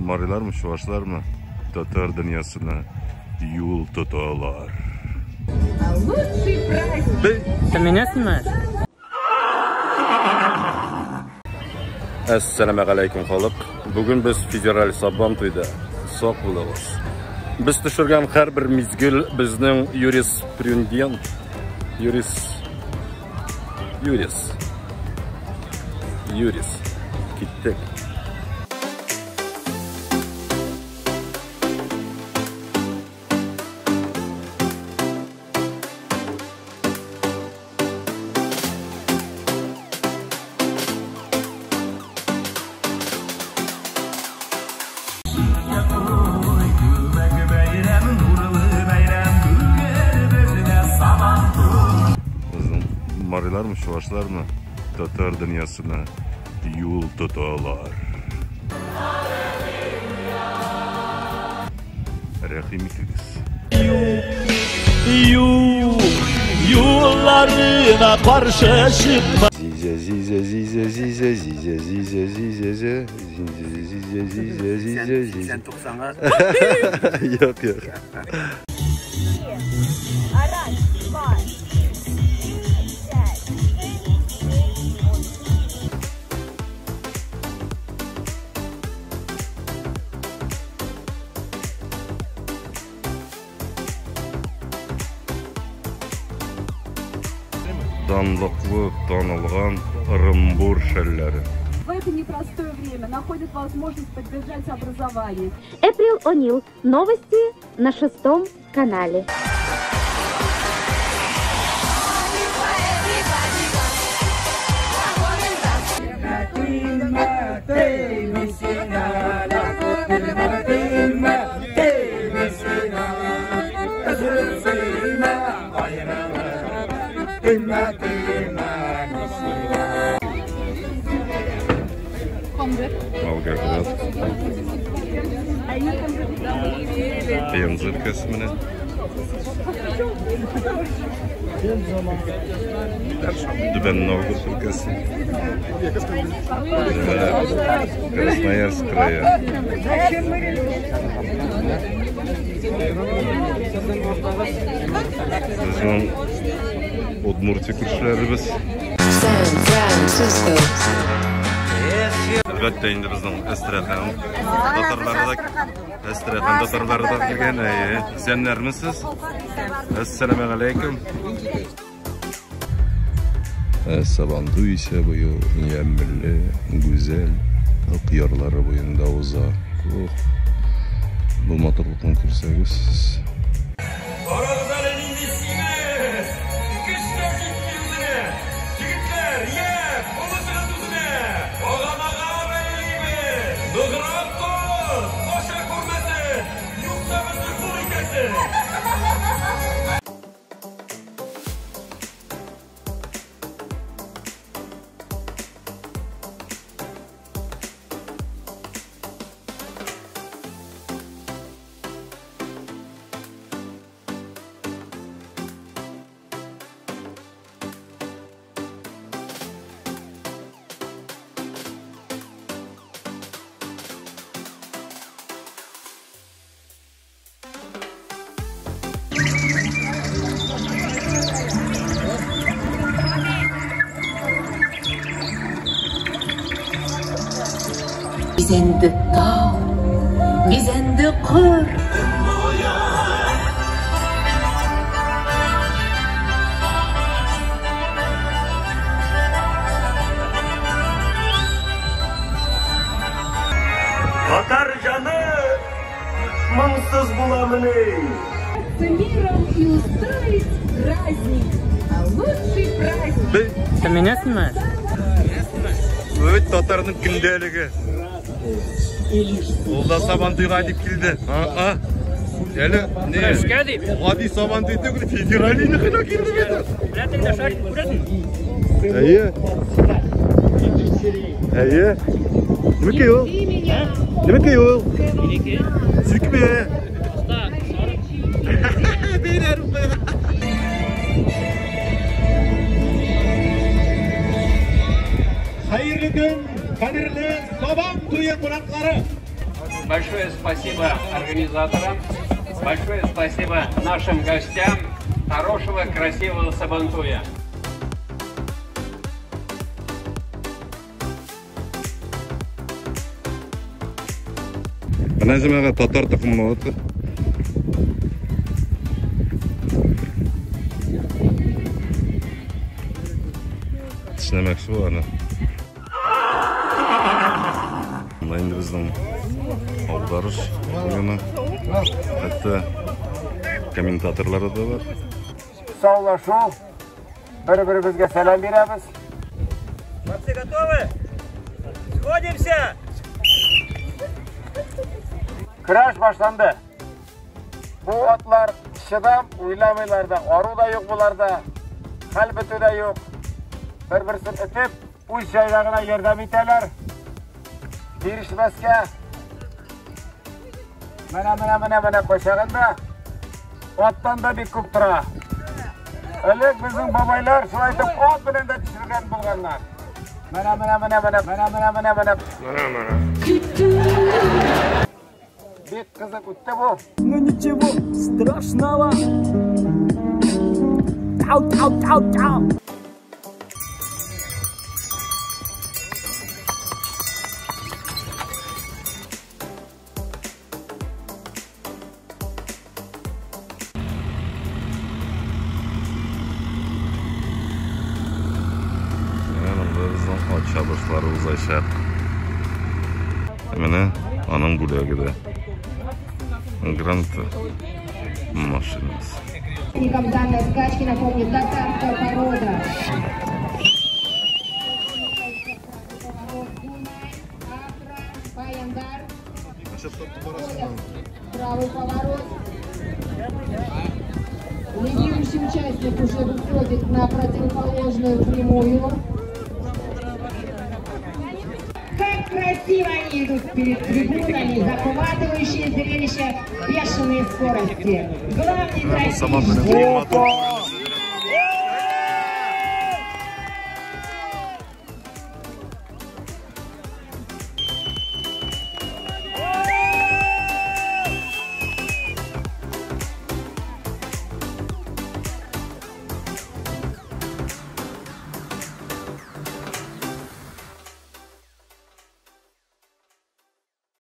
Mariler mi, şuvaşlar mı? Tatar dünyasına yol tutarlar. Ты меня снимаешь? Assalamu alaykum xalq. Bugun biz federal Sabantoyda sog' bo'lamiz. Biz tushirgan har bir mezgil bizning yurisprudent yuris ketdik. Mariler mi, şuvaşlar mı? Tatar dünyasına yol tutarlar. Rahim ikiniz. Yollarına karşı çıkma. Sen tuksana. Yok yok. Данлыклы, танылган Ырымбур шәлләре. В это непростое время находят возможность поддержать образование. Эприл О'Нил. Новости на 6-м канале. Волгоград. Пенза кısmını. Düben Новгород ülkesi. Красноярск края. Bizim Udmurtiya күршілеріміз. Әлбәттә инде безнең Әстерхан татарлары да килгән. Сәннәрмесез? Ассаламу алейкум. Сабантуй исә быел ямьле, гүзәл, кыярлары буенда уза. Бу матурлыкны күрсәгез. Bizendi tağ, bizendi kır. Tatar canı mınsız bulamını. С миром и устроить праздник. Лучший праздник. Ты меня снимаешь? Evet, Tatar'ın gündəligi. Olda Sabantoyga dip kildi. Hele ne? Adi Sabantoyda bir federalini kına kildi bedi. Bırakın da şarkı bırakın. Әйе. Nima ki o? Nima ki o? Sükme. Beyler bu. Hayırlı gün, kadirli Sabantoy qonaqlari. Большое спасибо организаторам. Большое спасибо нашим гостям. Хорошего, красивого Сабантуя. Назимаға татар тұқымын олады. Түсінемекші бұл аны. Енді біздің аударыш бұғына әтті комментаторлары да бар. Саулашу, бір-бірімізге сәлем береміз. Все готовы? Сходимся! Кіраш башланды. Бұл атлар шыдам, ойламайлар да, ару да yok бұларда, хәл біту да yok. Бір-бірсін үтіп, өз жайдағына ердем етелер. Берішмеске. Мәне қойшағында, аттан да бек көп тұра. Әлек біздің бабайлар шылайтып, от білінде түшірген болғанlar. Мәне. Бек қызық өтті бұл. Ну ничего страшного. Тау. Çabukları uzayışar. Hemen anın buraya gider. Grand машинасы. Данной скачки напомнит татарская порода. Баяндар. Правый поворот. Лидирующий участник уже выходит на противоположную прямую. Как красиво они идут перед трибунами, захватывающие зрелище, бешеные скорости. Главный